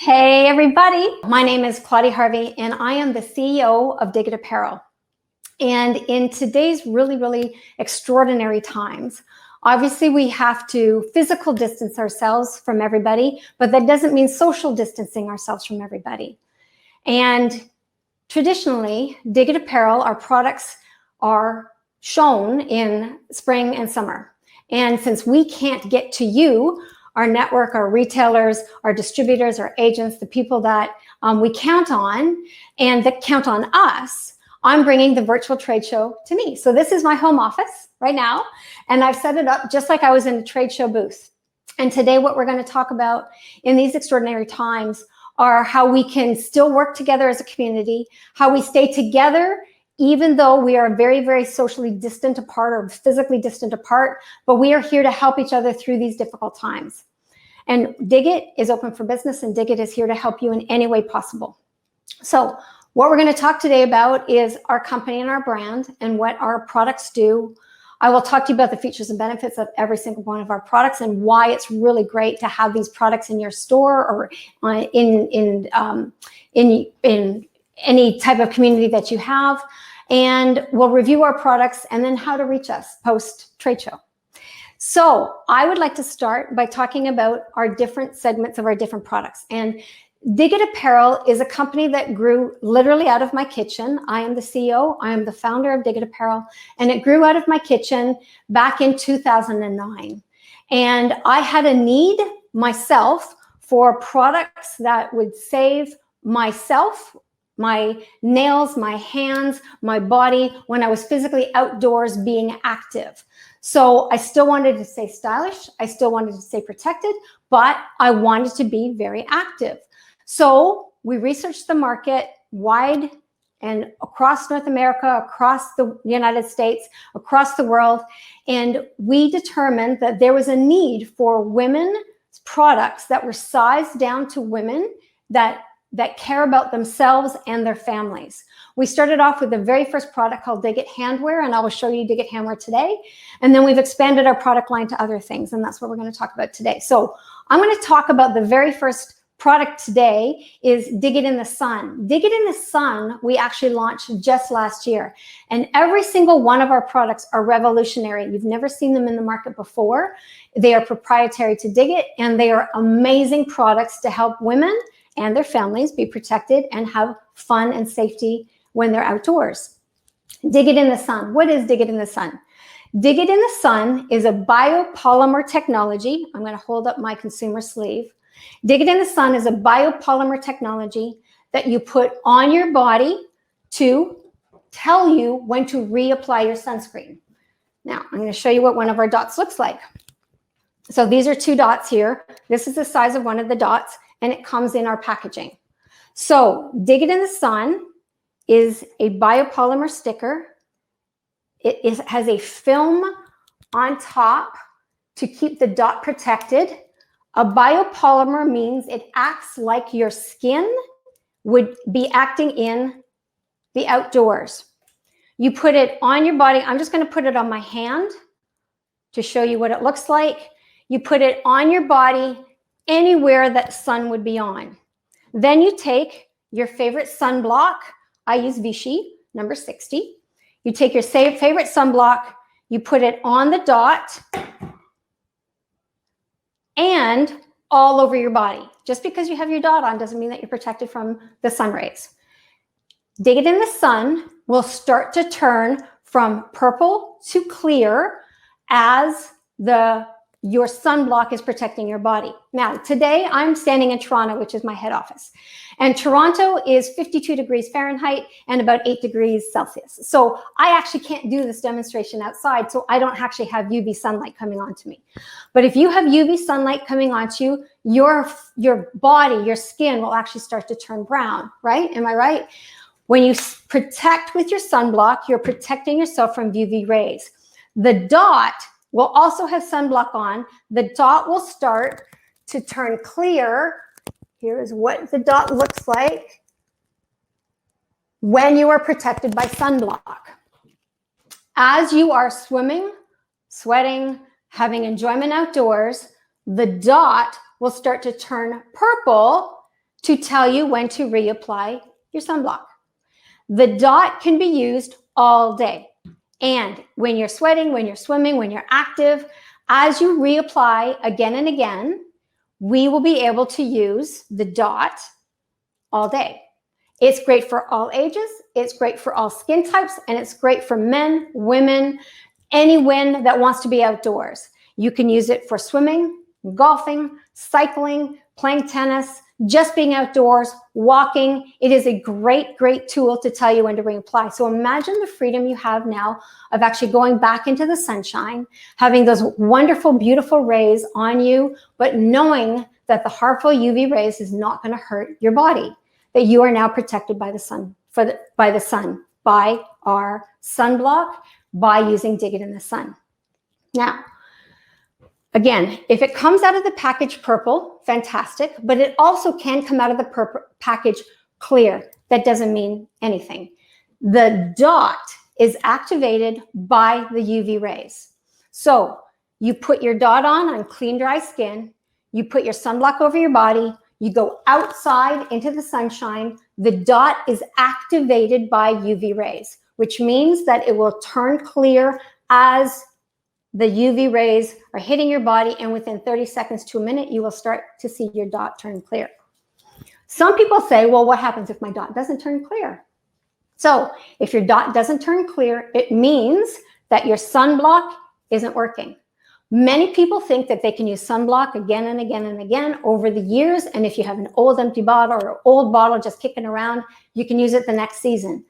Hey everybody, my name is Claudia Harvey and I am the CEO of It Apparel. And in today's really extraordinary times, obviously we have to physical distance ourselves from everybody, but that doesn't mean social distancing ourselves from everybody. And traditionally, It Apparel, our products are shown in spring and summer. And since we can't get to you, our network, our retailers, our distributors, our agents, the people that we count on and that count on us, I'm bringing the virtual trade show to me. So this is my home office right now, and I've set it up just like I was in a trade show booth. And today what we're going to talk about in these extraordinary times are how we can still work together as a community, how we stay together even though we are very socially distant apart or physically distant apart, but we are here to help each other through these difficult times. And It is open for business, and It is here to help you in any way possible. So what we're going to talk today about is our company and our brand and what our products do. I will talk to you about the features and benefits of every single one of our products and why it's really great to have these products in your store or in any type of community that you have. And we'll review our products and then how to reach us post trade show. So I would like to start by talking about our different segments of our different products. And It Apparel is a company that grew literally out of my kitchen. I am the CEO, I am the founder of It Apparel, and it grew out of my kitchen back in 2009. And I had a need myself for products that would save myself, my nails, my hands, my body when I was physically outdoors being active. So I still wanted to stay stylish. I still wanted to stay protected, but I wanted to be very active. So we researched the market wide and across North America, across the United States, across the world. And we determined that there was a need for women's products that were sized down to women that care about themselves and their families. We started off with the very first product called It Handwear, and I will show you It Handwear today. And then we've expanded our product line to other things, and that's what we're going to talk about today. So I'm going to talk about the very first product today is It in the Sun. It in the Sun, we actually launched just last year. And every single one of our products are revolutionary. You've never seen them in the market before. They are proprietary to It, and they are amazing products to help women and their families be protected and have fun and safety when they're outdoors. It in the Sun. What is It in the Sun? It in the Sun is a biopolymer technology. I'm going to hold up my consumer sleeve. It in the Sun is a biopolymer technology that you put on your body to tell you when to reapply your sunscreen. Now, I'm going to show you what one of our dots looks like. So these are two dots here. This is the size of one of the dots, and it comes in our packaging. So It in the Sun is a biopolymer sticker. It has a film on top to keep the dot protected. A biopolymer means it acts like your skin would be acting in the outdoors. You put it on your body. I'm just going to put it on my hand to show you what it looks like. You put it on your body anywhere that sun would be on. Then you take your favorite sunblock. I use Vichy, number 60. You take your favorite sunblock, you put it on the dot and all over your body. Just because you have your dot on doesn't mean that you're protected from the sun rays. It in the Sun will start to turn from purple to clear as your sunblock is protecting your body. Now, today I'm standing in Toronto, which is my head office. And Toronto is 52 degrees Fahrenheit and about 8 degrees Celsius. So I actually can't do this demonstration outside, so I don't actually have UV sunlight coming onto me. But if you have UV sunlight coming onto you, your body, your skin will actually start to turn brown, right? Am I right? When you protect with your sunblock, you're protecting yourself from UV rays. The dot will also have sunblock on. The dot will start to turn clear. Here is what the dot looks like when you are protected by sunblock. As you are swimming, sweating, having enjoyment outdoors, the dot will start to turn purple to tell you when to reapply your sunblock. The dot can be used all day. And when you're sweating, when you're swimming, when you're active, as you reapply again and again, we will be able to use the dot all day. It's great for all ages, it's great for all skin types, and it's great for men, women, anyone that wants to be outdoors. You can use it for swimming, golfing, cycling, playing tennis, just being outdoors, walking. It is a great, great tool to tell you when to reapply. So imagine the freedom you have now of actually going back into the sunshine, having those wonderful, beautiful rays on you, but knowing that the harmful UV rays is not going to hurt your body, that you are now protected by the sun, by our sunblock, by using Dig It in the Sun. Now, again, if it comes out of the package purple, fantastic, but it also can come out of the package clear. That doesn't mean anything. The dot is activated by the UV rays. So you put your dot on clean, dry skin, you put your sunblock over your body, you go outside into the sunshine, the dot is activated by UV rays, which means that it will turn clear as the UV rays are hitting your body, and within 30 seconds to a minute, you will start to see your dot turn clear. Some people say, well, what happens if my dot doesn't turn clear? So if your dot doesn't turn clear, it means that your sunblock isn't working. Many people think that they can use sunblock again and again and again over the years, and if you have an old empty bottle or an old bottle just kicking around, you can use it the next season.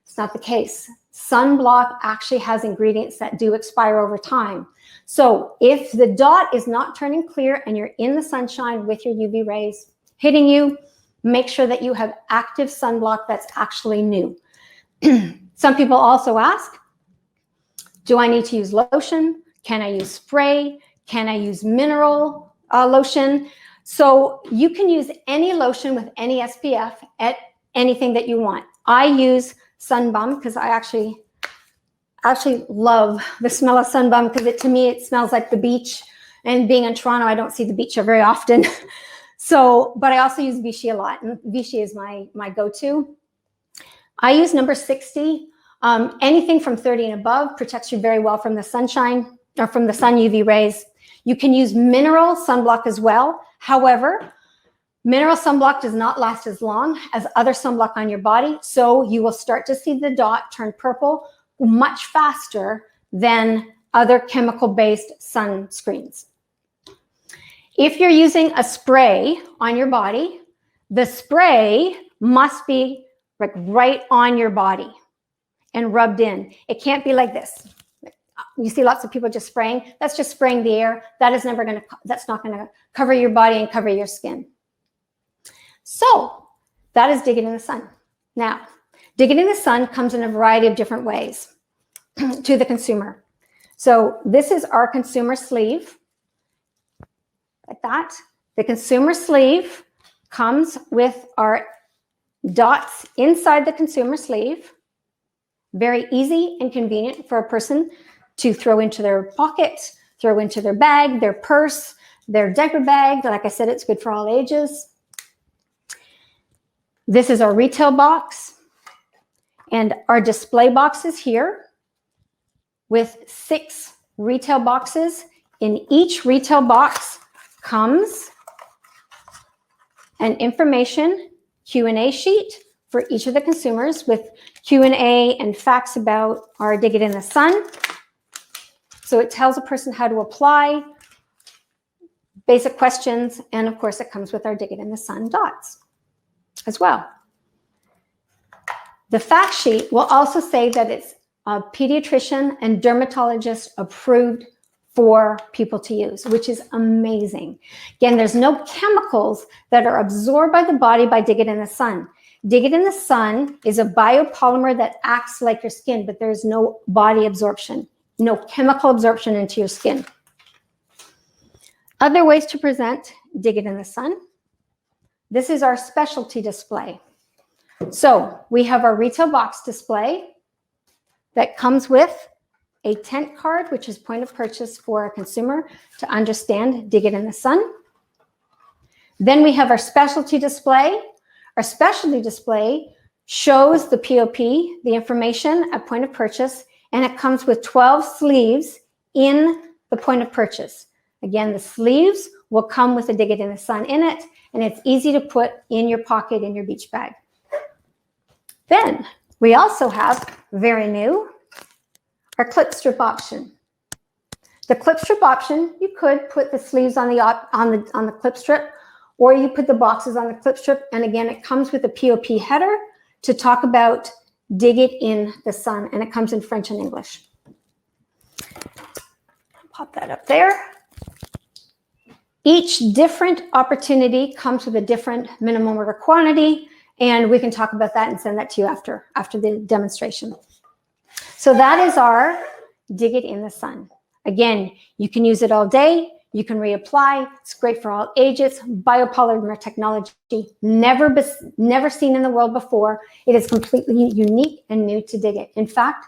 It's not the case. Sunblock actually has ingredients that do expire over time. So if the dot is not turning clear and you're in the sunshine with your UV rays hitting you, make sure that you have active sunblock that's actually new. Some people also ask, do I need to use lotion? Can I use spray? Can I use mineral lotion? So you can use any lotion with any SPF at anything that you want. I use Sun Bum because I actually love the smell of Sun Bum because to me it smells like the beach, and being in Toronto I don't see the beach very often. But I also use Vichy a lot, and Vichy is my go-to. I use number 60. Anything from 30 and above protects you very well from the sunshine or from the sun UV rays. You can use mineral sunblock as well. However, mineral sunblock does not last as long as other sunblock on your body, so you will start to see the dot turn purple much faster than other chemical-based sunscreens. If you're using a spray on your body, the spray must be like right on your body and rubbed in. It can't be like this. You see lots of people just spraying. That's just spraying the air. That's not gonna cover your body and cover your skin. So that is Dig It in the Sun. Now, Dig It in the Sun comes in a variety of different ways to the consumer. So this is our consumer sleeve, like that. The consumer sleeve comes with our dots inside the consumer sleeve. Very easy and convenient for a person to throw into their pocket, throw into their bag, their purse, their diaper bag. Like I said, it's good for all ages. This is our retail box, and our display box is here with 6 retail boxes. In each retail box comes an information Q&A sheet for each of the consumers with Q&A and facts about our Dig It in the Sun. So it tells a person how to apply, basic questions, and of course it comes with our Dig It in the Sun dots as well. The fact sheet will also say that it's a pediatrician and dermatologist approved for people to use, which is amazing. Again, there's no chemicals that are absorbed by the body by Dig It in the Sun. Dig It in the Sun is a biopolymer that acts like your skin, but there's no body absorption, no chemical absorption into your skin. Other ways to present Dig It in the Sun. This is our specialty display. So we have our retail box display that comes with a tent card, which is point of purchase for a consumer to understand Dig It in the Sun. Then we have our specialty display. Our specialty display shows the POP, the information at point of purchase, and it comes with 12 sleeves in the point of purchase. Again, the sleeves will come with a Dig It in the Sun in it, and it's easy to put in your pocket in your beach bag. Then we also have, very new, our clip strip option. The clip strip option, you could put the sleeves on the clip strip, or you put the boxes on the clip strip, and again, it comes with a POP header to talk about Dig It in the Sun, and it comes in French and English. Pop that up there. Each different opportunity comes with a different minimum order quantity, and we can talk about that and send that to you after the demonstration. So that is our Dig It in the Sun. Again, you can use it all day. You can reapply. It's great for all ages. Biopolymer technology, never seen in the world before. It is completely unique and new to Dig It. In fact,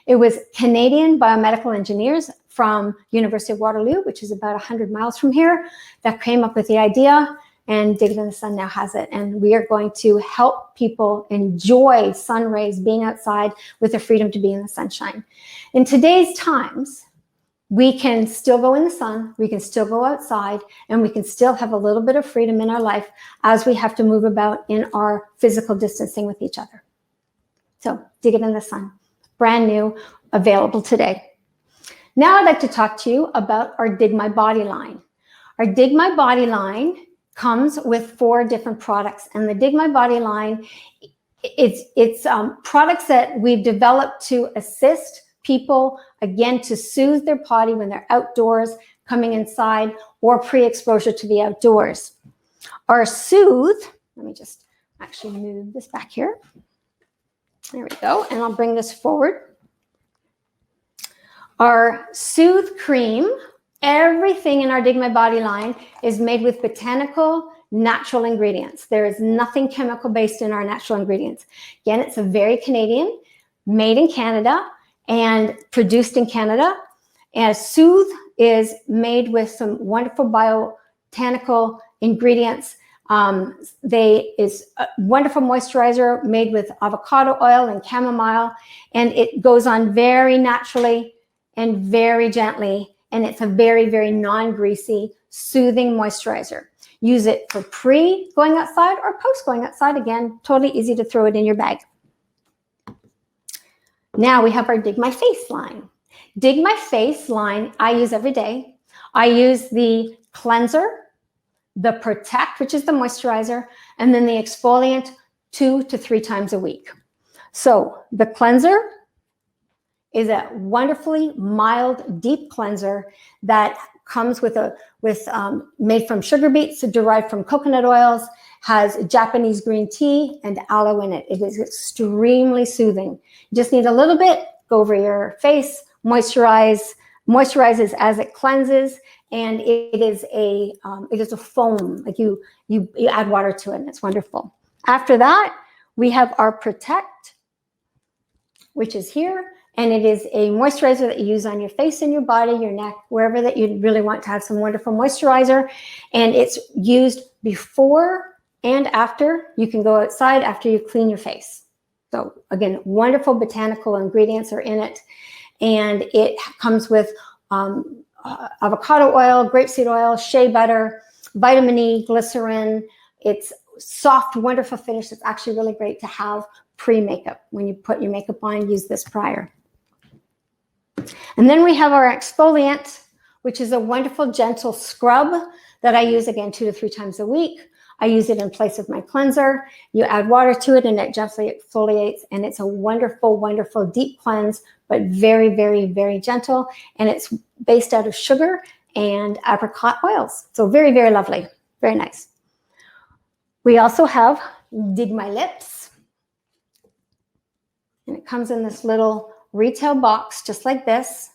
it was Canadian biomedical engineers from University of Waterloo, which is about 100 miles from here, that came up with the idea, and Dig It in the Sun now has it. And we are going to help people enjoy sun rays, being outside with the freedom to be in the sunshine. In today's times, we can still go in the sun, we can still go outside, and we can still have a little bit of freedom in our life as we have to move about in our physical distancing with each other. So Dig It in the Sun, brand new, available today. Now I'd like to talk to you about our Dig My Body line. Our Dig My Body line comes with 4 different products, and the Dig My Body line, it's products that we've developed to assist people, again, to soothe their body when they're outdoors, coming inside, or pre-exposure to the outdoors. Our Soothe, let me just actually move this back here. There we go, and I'll bring this forward. Our Soothe cream, everything in our Dig My Body line is made with botanical, natural ingredients. There is nothing chemical-based in our natural ingredients. Again, it's a very Canadian, made in Canada, and produced in Canada. And Soothe is made with some wonderful botanical ingredients. Is a wonderful moisturizer made with avocado oil and chamomile, and it goes on very naturally and very gently, and it's a very, very non-greasy, soothing moisturizer. Use it for pre-going outside or post-going outside. Again, totally easy to throw it in your bag. Now we have our Dig My Face line. Dig My Face line I use every day. I use the cleanser, the Protect, which is the moisturizer, and then the exfoliant 2 to 3 times a week. So the cleanser is a wonderfully mild, deep cleanser that comes with made from sugar beets derived from coconut oils, has Japanese green tea and aloe in it. It is extremely soothing. You just need a little bit, go over your face, moisturizes as it cleanses, and it is a foam. Like you add water to it, and it's wonderful. After that, we have our Protect, which is here. And it is a moisturizer that you use on your face and your body, your neck, wherever that you really want to have some wonderful moisturizer. And it's used before and after. You can go outside after you clean your face. So again, wonderful botanical ingredients are in it. And it comes with avocado oil, grapeseed oil, shea butter, vitamin E, glycerin. It's soft, wonderful finish. It's actually really great to have pre-makeup. When you put your makeup on, use this prior. And then we have our exfoliant, which is a wonderful, gentle scrub that I use, again, 2 to 3 times a week. I use it in place of my cleanser. You add water to it, and it gently exfoliates, and it's a wonderful, wonderful deep cleanse, but very, very, very gentle. And it's based out of sugar and apricot oils. So very, very lovely. Very nice. We also have Dig My Lips. And it comes in this little retail box, just like this.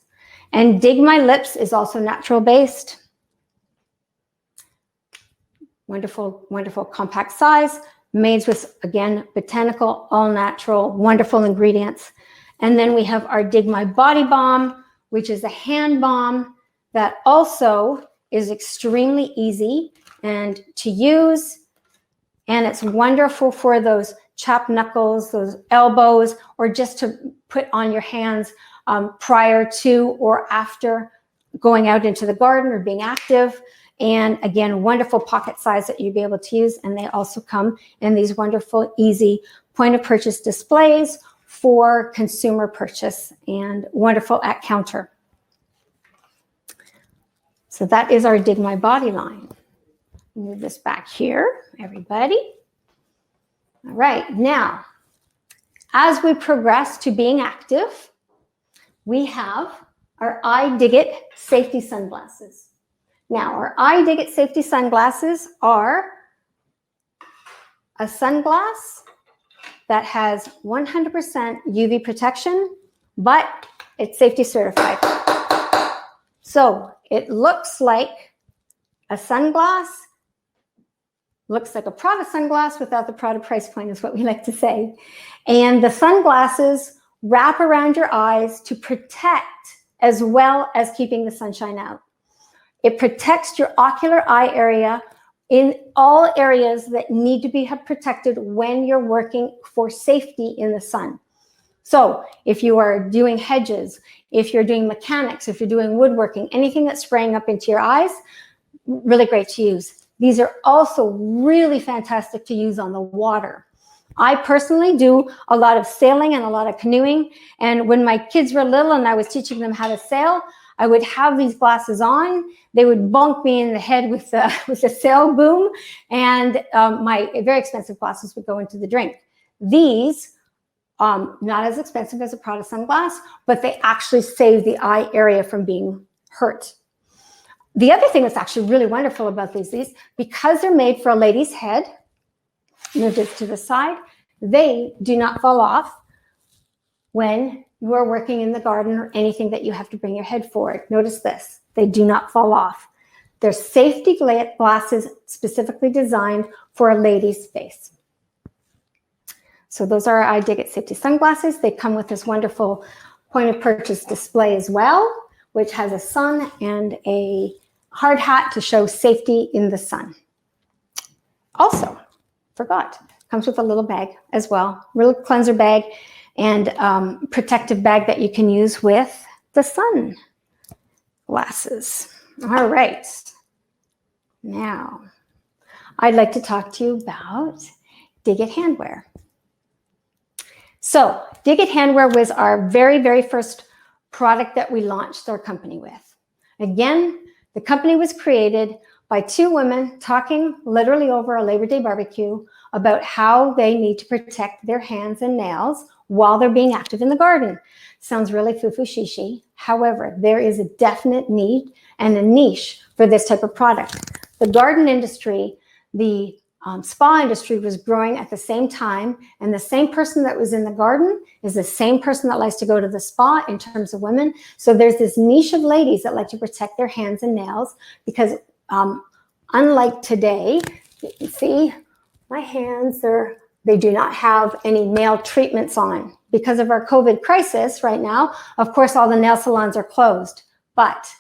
And Dig My Lips is also natural based. Wonderful, wonderful compact size, made with, again, botanical, all natural, wonderful ingredients. And then we have our Dig My Body Balm, which is a hand balm that also is extremely easy and to use. And it's wonderful for those chapped knuckles, those elbows, or just to put on your hands prior to or after going out into the garden or being active. And again, wonderful pocket size that you'd be able to use. And they also come in these wonderful, easy point of purchase displays for consumer purchase and wonderful at counter. So that is our Dig My Body line. Move this back here, everybody. All right, now, as we progress to being active, we have our iDigit safety sunglasses. Now, our iDigit safety sunglasses are a sunglass that has 100% UV protection, but it's safety certified. So it looks like a sunglass, looks like a Prada sunglass without the Prada price point is what we like to say. And the sunglasses wrap around your eyes to protect as well as keeping the sunshine out. It protects your ocular eye area in all areas that need to be protected when you're working for safety in the sun. So if you are doing hedges, if you're doing mechanics, if you're doing woodworking, anything that's spraying up into your eyes, really great to use. These are also really fantastic to use on the water. I personally do a lot of sailing and a lot of canoeing. And when my kids were little and I was teaching them how to sail, I would have these glasses on. They would bonk me in the head with the sail boom, and my very expensive glasses would go into the drink. These, not as expensive as a Prada sunglass, but they actually save the eye area from being hurt. The other thing that's actually really wonderful about these, because they're made for a lady's head, move this to the side, they do not fall off when you are working in the garden or anything that you have to bring your head forward. Notice this, they do not fall off. They're safety glasses specifically designed for a lady's face. So those are our iDigit safety sunglasses. They come with this wonderful point of purchase display as well, which has a sun and a hard hat to show safety in the sun. Also, forgot, comes with a little bag as well, little cleanser bag and protective bag that you can use with the sun glasses. All right, now I'd like to talk to you about It Handwear. So It Handwear was our very, very first product that we launched our company with. Again, the company was created by two women talking literally over a Labor Day barbecue about how they need to protect their hands and nails while they're being active in the garden. Sounds really foo-foo shishi. However, there is a definite need and a niche for this type of product. The garden industry, the spa industry was growing at the same time, and the same person that was in the garden is the same person that likes to go to the spa in terms of women. So there's this niche of ladies that like to protect their hands and nails because unlike today, you can see my hands, they do not have any nail treatments on. Because of our COVID crisis right now, of course, all the nail salons are closed. But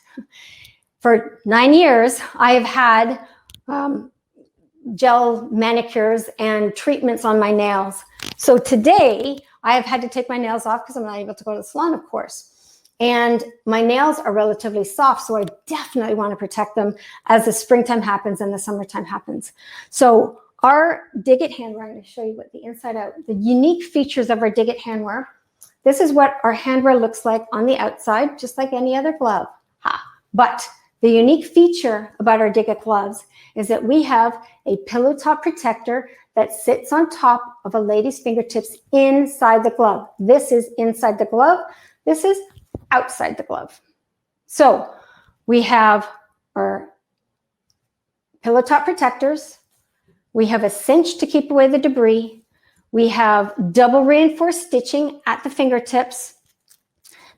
for 9 years, I have had gel manicures and treatments on my nails. So today, I have had to take my nails off because I'm not able to go to the salon, of course. And my nails are relatively soft, so I definitely want to protect them as the springtime happens and the summertime happens. So our It Handwear, I'm going to show you what the inside out, the unique features of our It Handwear. This is what our handwear looks like on the outside, just like any other glove. But the unique feature about our It gloves is that we have a pillow top protector that sits on top of a lady's fingertips inside the glove. This is inside the glove. This is outside the glove. So we have our pillow top protectors. We have a cinch to keep away the debris. We have double reinforced stitching at the fingertips.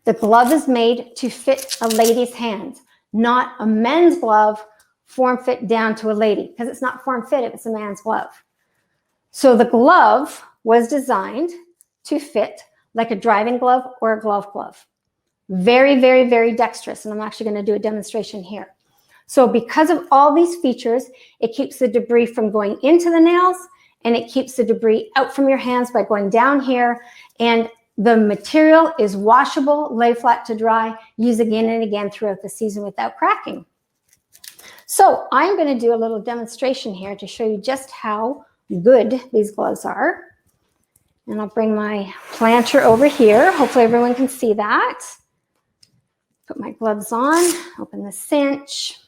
The glove is made to fit a lady's hands, not a men's glove form fit down to a lady, because it's not form fit if it's a man's glove. So the glove was designed to fit like a driving glove or a glove. Very, very, very dexterous. And I'm actually going to do a demonstration here. So because of all these features, it keeps the debris from going into the nails, and it keeps the debris out from your hands by going down here. And the material is washable, lay flat to dry, use again and again throughout the season without cracking. So I'm going to do a little demonstration here to show you just how good these gloves are. And I'll bring my planter over here. Hopefully everyone can see that. Put my gloves on, open the cinch.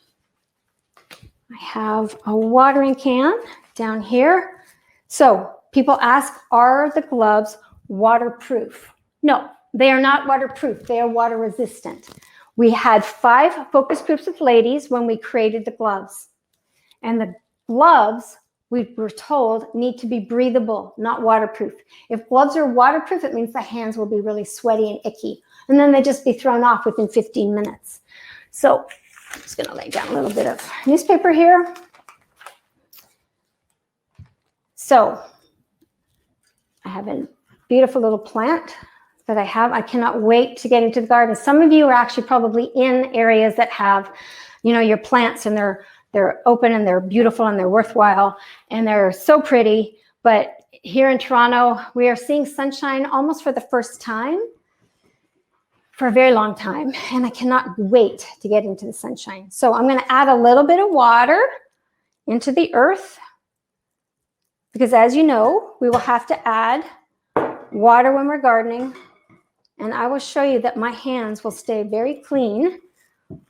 I have a watering can down here. So people ask, are the gloves waterproof? No, they are not waterproof. They are water resistant. We had 5 focus groups of ladies when we created the gloves. And the gloves, we were told, need to be breathable, not waterproof. If gloves are waterproof, it means the hands will be really sweaty and icky. And then they'd just be thrown off within 15 minutes. So I'm just going to lay down a little bit of newspaper here. So I have a beautiful little plant that I have. I cannot wait to get into the garden. Some of you are actually probably in areas that have, you know, your plants, and they're open and they're beautiful and they're worthwhile and they're so pretty. But here in Toronto, we are seeing sunshine almost for the first time for a very long time. And I cannot wait to get into the sunshine. So I'm going to add a little bit of water into the earth, because as you know, we will have to add water when we're gardening. And I will show you that my hands will stay very clean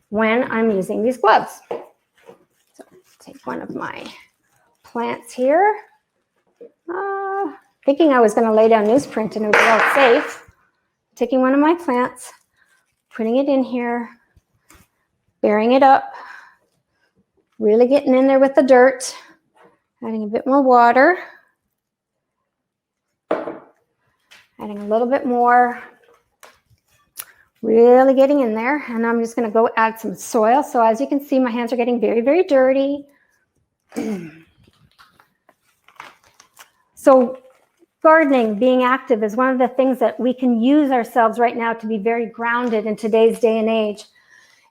when I'm using these gloves. So take one of my plants here. Thinking I was going to lay down newsprint and it would be all safe. Taking one of my plants, putting it in here, burying it up, really getting in there with the dirt, adding a bit more water, adding a little bit more, really getting in there. And I'm just going to go add some soil. So as you can see, my hands are getting very, very dirty. So gardening, being active, is one of the things that we can use ourselves right now to be very grounded in today's day and age.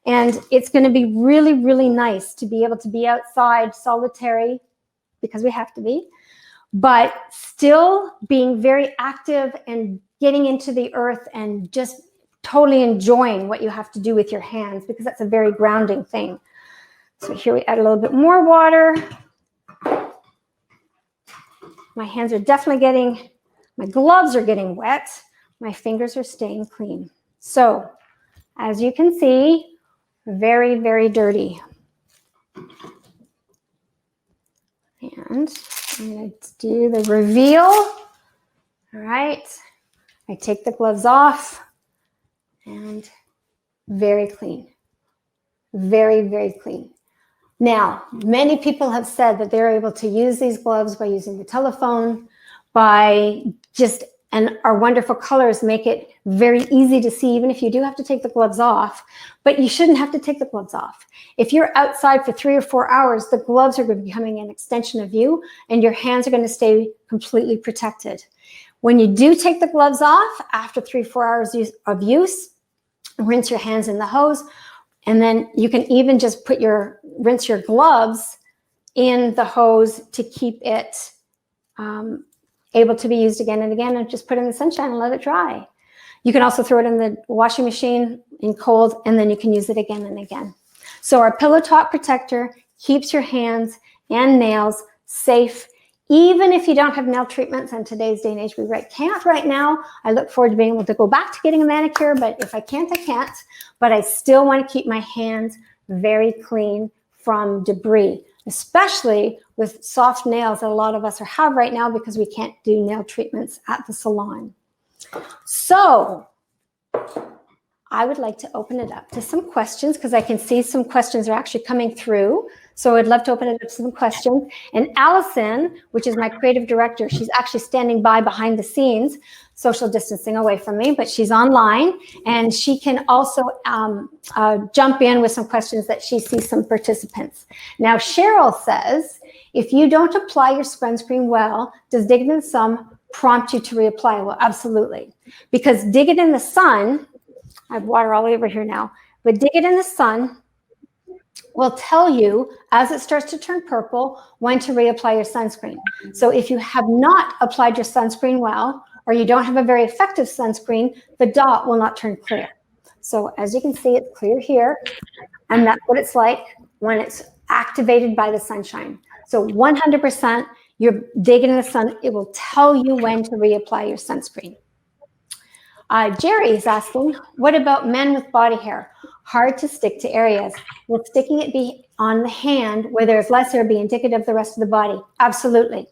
And it's going to be really, really nice to be able to be outside solitary, because we have to be, but still being very active and getting into the earth and just totally enjoying what you have to do with your hands, because that's a very grounding thing. So here we add a little bit more water. My hands are definitely getting, my gloves are getting wet. My fingers are staying clean. So as you can see, very, very dirty. And I'm going to do the reveal. All right. I take the gloves off, and very clean. Very, very clean. Now, many people have said that they're able to use these gloves by using the telephone, by just, and our wonderful colors make it very easy to see, even if you do have to take the gloves off. But you shouldn't have to take the gloves off. If you're outside for 3 or 4 hours, the gloves are going to be becoming an extension of you, and your hands are going to stay completely protected. When you do take the gloves off, after 3 or 4 hours of use, rinse your hands in the hose, and then you can even just rinse your gloves in the hose to keep it able to be used again and again, and just put it in the sunshine and let it dry. You can also throw it in the washing machine in cold, and then you can use it again and again. So our Pillow Top Protector keeps your hands and nails safe. Even if you don't have nail treatments in today's day and age, we can't right now. I look forward to being able to go back to getting a manicure, but if I can't, I can't. But I still want to keep my hands very clean from debris, especially with soft nails that a lot of us have right now, because we can't do nail treatments at the salon. So I would like to open it up to some questions, because I can see some questions are actually coming through. So I'd love to open it up to some questions. And Allison, which is my creative director, she's actually standing by behind the scenes, social distancing away from me, but she's online, and she can also jump in with some questions that she sees some participants. Now, Cheryl says, if you don't apply your sunscreen well, does digging in the sun prompt you to reapply? Well, absolutely. Because dig it in the sun, I have water all over here now, but dig it in the sun, will tell you as it starts to turn purple when to reapply your sunscreen. So if you have not applied your sunscreen well, or you don't have a very effective sunscreen, the dot will not turn clear. So as you can see, it's clear here, and that's what it's like when it's activated by the sunshine. So 100%, you're digging in the sun, it will tell you when to reapply your sunscreen. Jerry is asking, what about men with body hair? Hard to stick to areas. Will sticking it be on the hand where there's less hair be indicative of the rest of the body? Absolutely.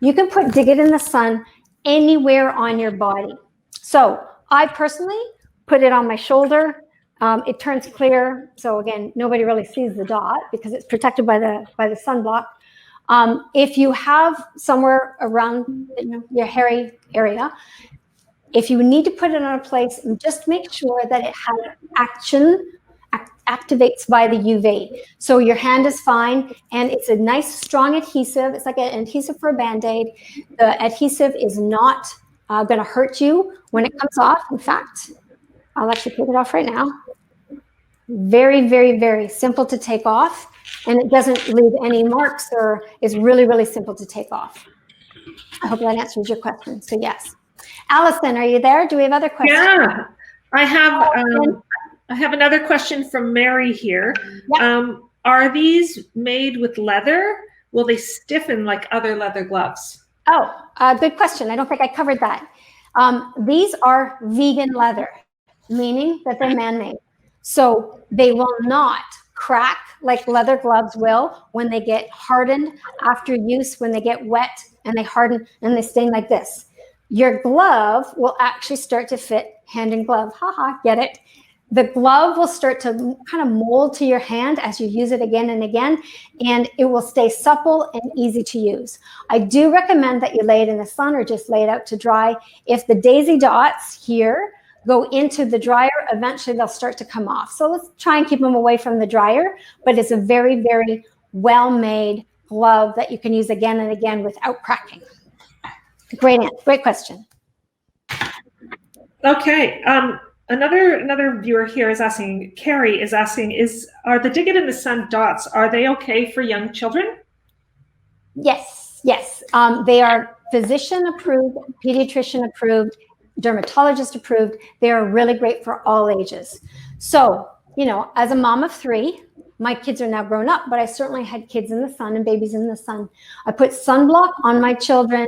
You can put dig it in the sun anywhere on your body. So I personally put it on my shoulder. It turns clear. So again, nobody really sees the dot because it's protected by the sunblock. If you have somewhere around your hairy area, if you need to put it on a place, just make sure that it has activates by the UV. So your hand is fine, and it's a nice strong adhesive. It's like an adhesive for a Band-Aid. The adhesive is not going to hurt you when it comes off. In fact, I'll actually take it off right now. Very, very, very simple to take off, and it doesn't leave any marks, or is really, really simple to take off. I hope that answers your question. So yes. Allison, are you there? Do we have other questions? Yeah, I have another question from Mary here. Yep. Are these made with leather? Will they stiffen like other leather gloves? Oh, good question. I don't think I covered that. These are vegan leather, meaning that they're man-made. So they will not crack like leather gloves will when they get hardened after use, when they get wet and they harden and they stain like this. Your glove will actually start to fit hand in glove. Haha, get it? The glove will start to kind of mold to your hand as you use it again and again, and it will stay supple and easy to use. I do recommend that you lay it in the sun or just lay it out to dry. If the daisy dots here go into the dryer, eventually they'll start to come off. So let's try and keep them away from the dryer, but it's a very, very well-made glove that you can use again and again without cracking. Great question. Okay. Another viewer here is asking, Carrie is asking, are the Dig It in the Sun dots, are they okay for young children? Yes. They are physician approved, pediatrician approved, dermatologist approved. They are really great for all ages. So, as a mom of 3, my kids are now grown up, but I certainly had kids in the sun and babies in the sun. I put sunblock on my children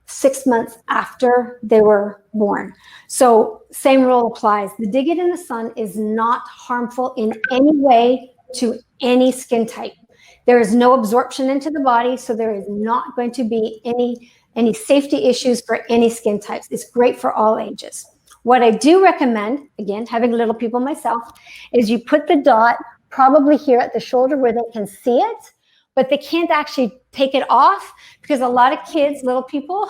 6 months after they were born. So same rule applies. The Dig It in the Sun is not harmful in any way to any skin type. There is no absorption into the body, so there is not going to be any safety issues for any skin types. It's great for all ages. What I do recommend, again, having little people myself, is you put the dot probably here at the shoulder where they can see it, but they can't actually take it off because a lot of kids, little people,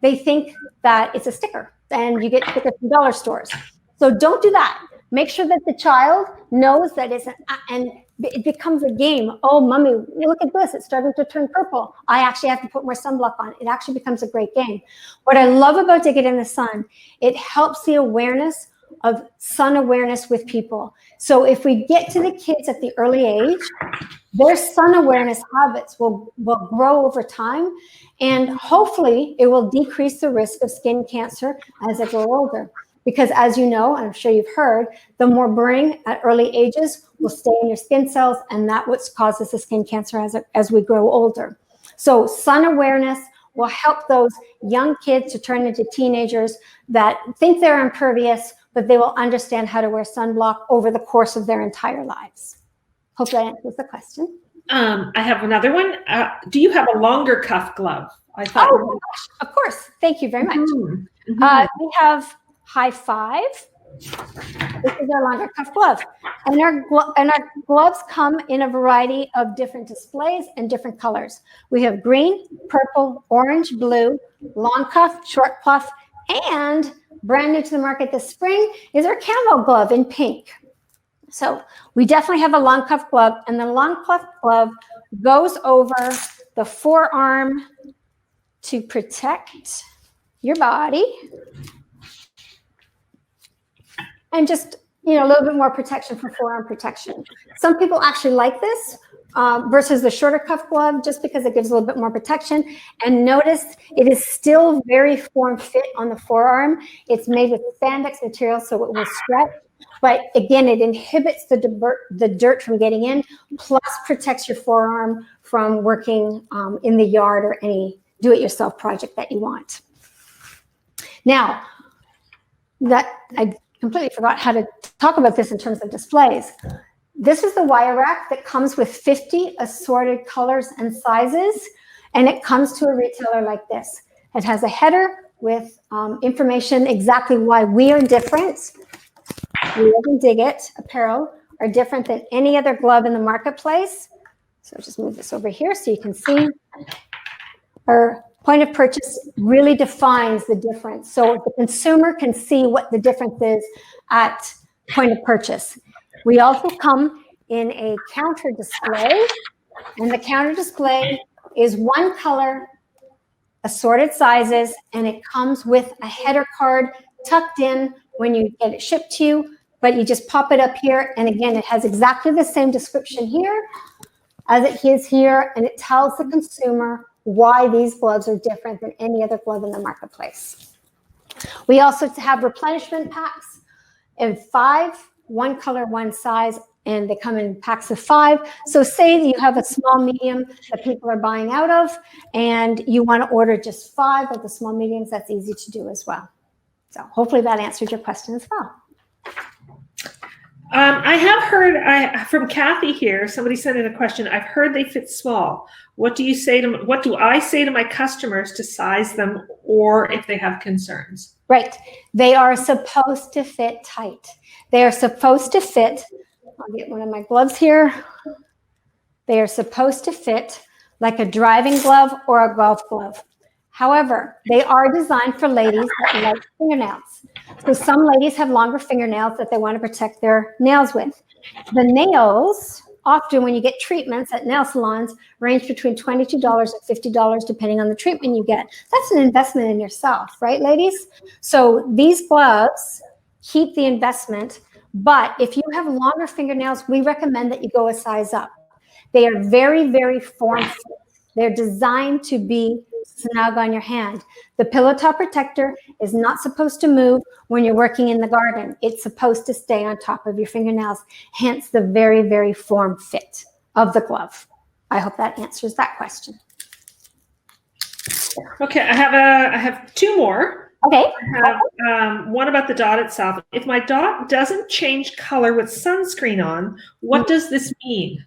they think that it's a sticker and you get stickers from dollar stores. So don't do that. Make sure that the child knows that it's and it becomes a game. Oh, mommy, look at this. It's starting to turn purple. I actually have to put more sunblock on. It actually becomes a great game. What I love about Dig It in the Sun, it helps the awareness of sun awareness with people. So if we get to the kids at the early age, their sun awareness habits will grow over time, and hopefully it will decrease the risk of skin cancer as they grow older. Because as you know, and I'm sure you've heard, the more burning at early ages will stay in your skin cells, and that's what causes the skin cancer as we grow older. So sun awareness will help those young kids to turn into teenagers that think they're impervious, but they will understand how to wear sunblock over the course of their entire lives. Hope that answers the question. I have another one. Do you have a longer cuff glove? I thought. Oh my gosh, of course. Thank you very much. We have High Five. This is our longer cuff glove. And our gloves come in a variety of different displays and different colors. We have green, purple, orange, blue, long cuff, short cuff, and brand new to the market this spring is our camo glove in pink. So we definitely have a long cuff glove, and the long cuff glove goes over the forearm to protect your body. And just, a little bit more protection for forearm protection. Some people actually like this versus the shorter cuff glove, just because it gives a little bit more protection. And notice it is still very form fit on the forearm. It's made with spandex material, so it will stretch. But again, it inhibits the dirt from getting in, plus protects your forearm from working in the yard or any do-it-yourself project that you want. Now, I completely forgot how to talk about this in terms of displays. This is the wire rack that comes with 50 assorted colors and sizes, and it comes to a retailer like this. It has a header with information exactly why we are different. We Live and Dig It apparel are different than any other glove in the marketplace. So just move this over here so you can see. Our point of purchase really defines the difference. So the consumer can see what the difference is at point of purchase. We also come in a counter display, and the counter display is one color, assorted sizes, and it comes with a header card tucked in when you get it shipped to you, but you just pop it up here, and again, it has exactly the same description here as it is here, and it tells the consumer why these gloves are different than any other glove in the marketplace. We also have replenishment packs in 5, one color, one size, and they come in packs of 5. So say that you have a small medium that people are buying out of, and you want to order just 5 of the small mediums, that's easy to do as well. So hopefully that answered your question as well. I have heard from Kathy here. Somebody sent in a question. I've heard they fit small. What do I say to my customers to size them, or if they have concerns? Right. They are supposed to fit tight. They are supposed to fit. I'll get one of my gloves here. They are supposed to fit like a driving glove or a golf glove. However, they are designed for ladies that like fingernails. So some ladies have longer fingernails that they want to protect their nails with. The nails, often when you get treatments at nail salons, range between $22 and $50 depending on the treatment you get. That's an investment in yourself, right, ladies? So these gloves keep the investment, but if you have longer fingernails, we recommend that you go a size up. They are very, very form-fit. They're designed to be snug on your hand. The pillow top protector is not supposed to move when you're working in the garden. It's supposed to stay on top of your fingernails, hence the very, very form fit of the glove. I hope that answers that question. Okay, I have 2 more. Okay. I have one about the dot itself. If my dot doesn't change color with sunscreen on, what does this mean?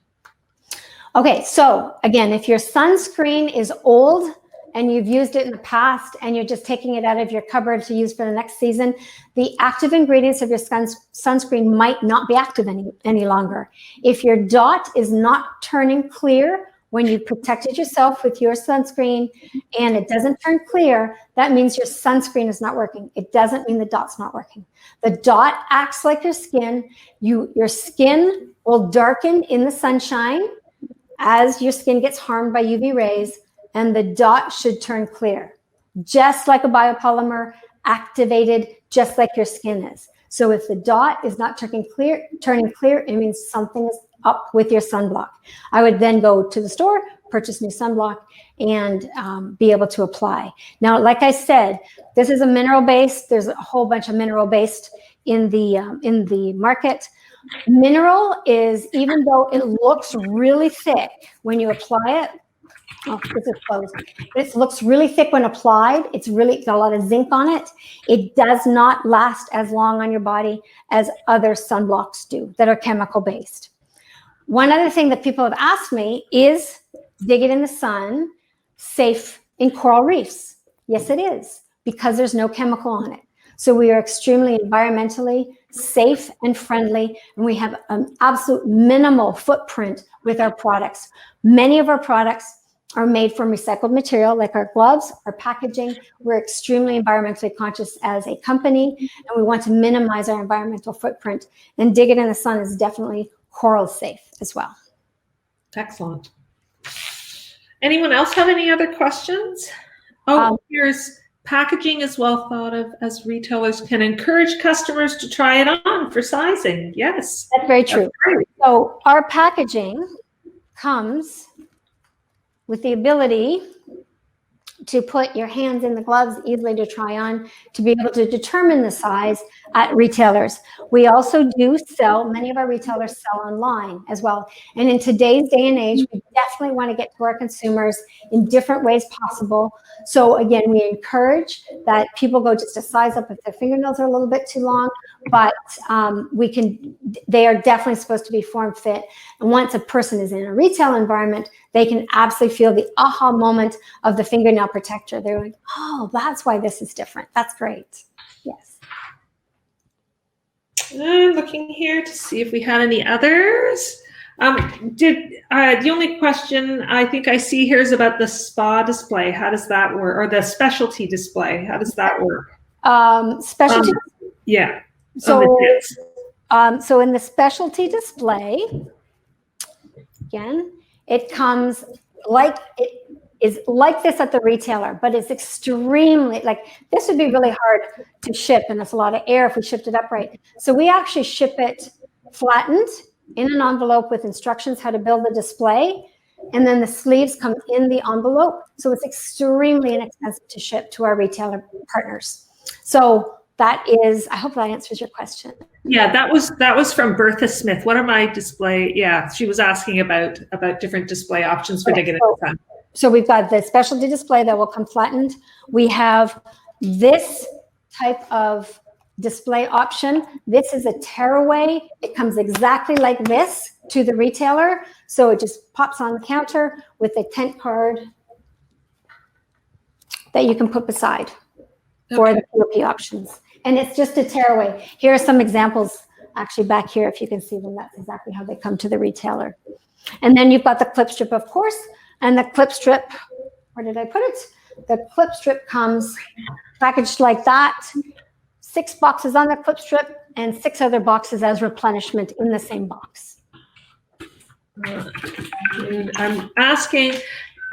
Okay, so again, if your sunscreen is old and you've used it in the past and you're just taking it out of your cupboard to use for the next season, the active ingredients of your sunscreen might not be active any longer. If your dot is not turning clear when you protected yourself with your sunscreen and it doesn't turn clear, that means your sunscreen is not working. It doesn't mean the dot's not working. The dot acts like your skin. Your skin will darken in the sunshine as your skin gets harmed by UV rays, and the dot should turn clear, just like a biopolymer activated, just like your skin is. So if the dot is not turning clear, it means something is up with your sunblock. I would then go to the store, purchase new sunblock, and be able to apply. Now, like I said, this is a mineral-based. There's a whole bunch of mineral-based in the market. Mineral is, even though it looks really thick when you apply it, this is closed. It looks really thick when applied. It's really got a lot of zinc on it. It does not last as long on your body as other sunblocks do that are chemical based. One other thing that people have asked me is, Dig It in the Sun safe in coral reefs? Yes, it is, because there's no chemical on it. So we are extremely environmentally safe and friendly, and we have an absolute minimal footprint with our products. Many of our products are made from recycled material, like our gloves, our packaging. We're extremely environmentally conscious as a company, and we want to minimize our environmental footprint. And Dig It in the Sun is definitely coral safe as well. Excellent. Anyone else have any other questions? Oh, here's packaging is well thought of as retailers can encourage customers to try it on for sizing. Yes. That's very true. Great. So our packaging comes with the ability to put your hands in the gloves, easily to try on, to be able to determine the size at retailers. We also do sell, many of our retailers sell online as well. And in today's day and age, we definitely want to get to our consumers in different ways possible. So again, we encourage that people go just a size up if their fingernails are a little bit too long, but they are definitely supposed to be form fit. And once a person is in a retail environment, they can absolutely feel the aha moment of the fingernail protector. They're like, oh, that's why this is different. That's great. Yes. I'm looking here to see if we had any others. The only question I think I see here is about the spa display. How does that work? Or the specialty display? How does that work? Specialty. Yeah. So in the specialty display, again, it comes like it is like this at the retailer, but it's extremely, like this would be really hard to ship, and it's a lot of air if we shipped it upright. So we actually ship it flattened in an envelope with instructions how to build the display, and then the sleeves come in the envelope. So it's extremely inexpensive to ship to our retailer partners. So that is, I hope that answers your question. Yeah, that was from Bertha Smith. What are my display? Yeah, she was asking about different display options for digging it done. So we've got the specialty display that will come flattened. We have this type of display option. This is a tearaway. It comes exactly like this to the retailer. So it just pops on the counter with a tent card that you can put beside for the POP options. And it's just a tearaway. Here are some examples actually back here. If you can see them, that's exactly how they come to the retailer. And then you've got the clip strip, of course, and the clip strip, where did I put it? The clip strip comes packaged like that, 6 boxes on the clip strip and 6 other boxes as replenishment in the same box. And I'm asking,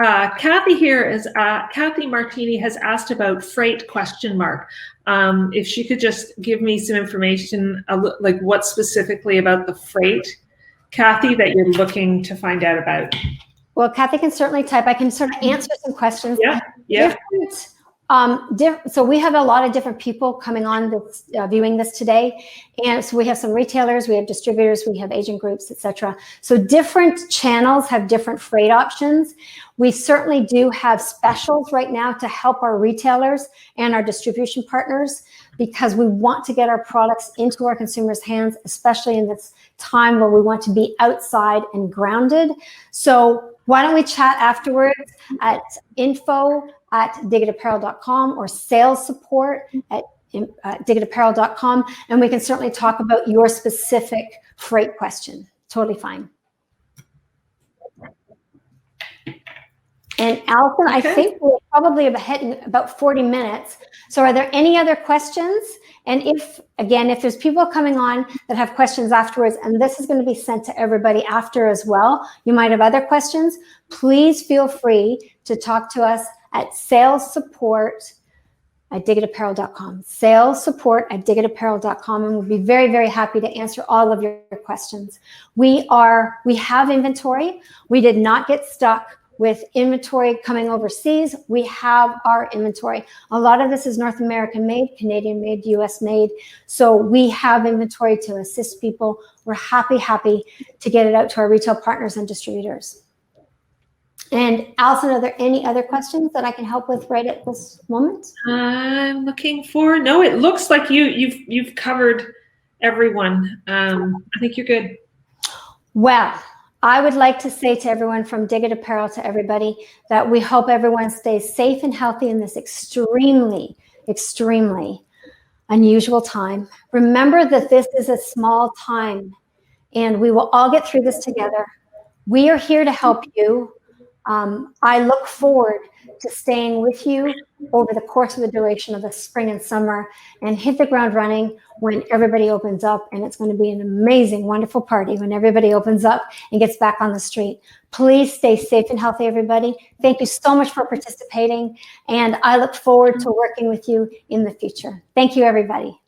Kathy here is, Kathy Martini has asked about freight ? If she could just give me some information, like what specifically about the freight, Kathy, that you're looking to find out about. Well, Kathy can certainly type. I can sort of answer some questions. Yeah. So we have a lot of different people coming on this, viewing this today. And so we have some retailers, we have distributors, we have agent groups, etc. So different channels have different freight options. We certainly do have specials right now to help our retailers and our distribution partners, because we want to get our products into our consumers' hands, especially in this time where we want to be outside and grounded. So why don't we chat afterwards at info@digitapparel.com or salessupport@digitapparel.com, and we can certainly talk about your specific freight question. Totally fine. And Allison, I think we're probably about 40 minutes. So are there any other questions? And if there's people coming on that have questions afterwards, and this is going to be sent to everybody after as well, you might have other questions, please feel free to talk to us at salessupport@digitapparel.com. salessupport@digitapparel.com, and we'll be very, very happy to answer all of your questions. We have inventory. We did not get stuck with inventory coming overseas. We have our inventory. A lot of this is North American made, Canadian made, US made. So we have inventory to assist people. We're happy to get it out to our retail partners and distributors. And Allison, are there any other questions that I can help with right at this moment? I'm looking for, no, it looks like you've covered everyone. I think you're good. Well, I would like to say to everyone from Dig It Apparel to everybody that we hope everyone stays safe and healthy in this extremely, extremely unusual time. Remember that this is a small time and we will all get through this together. We are here to help you. I look forward to staying with you over the course of the duration of the spring and summer, and hit the ground running when everybody opens up. And it's going to be an amazing, wonderful party when everybody opens up and gets back on the street. Please stay safe and healthy, everybody. Thank you so much for participating, and I look forward to working with you in the future. Thank you, everybody.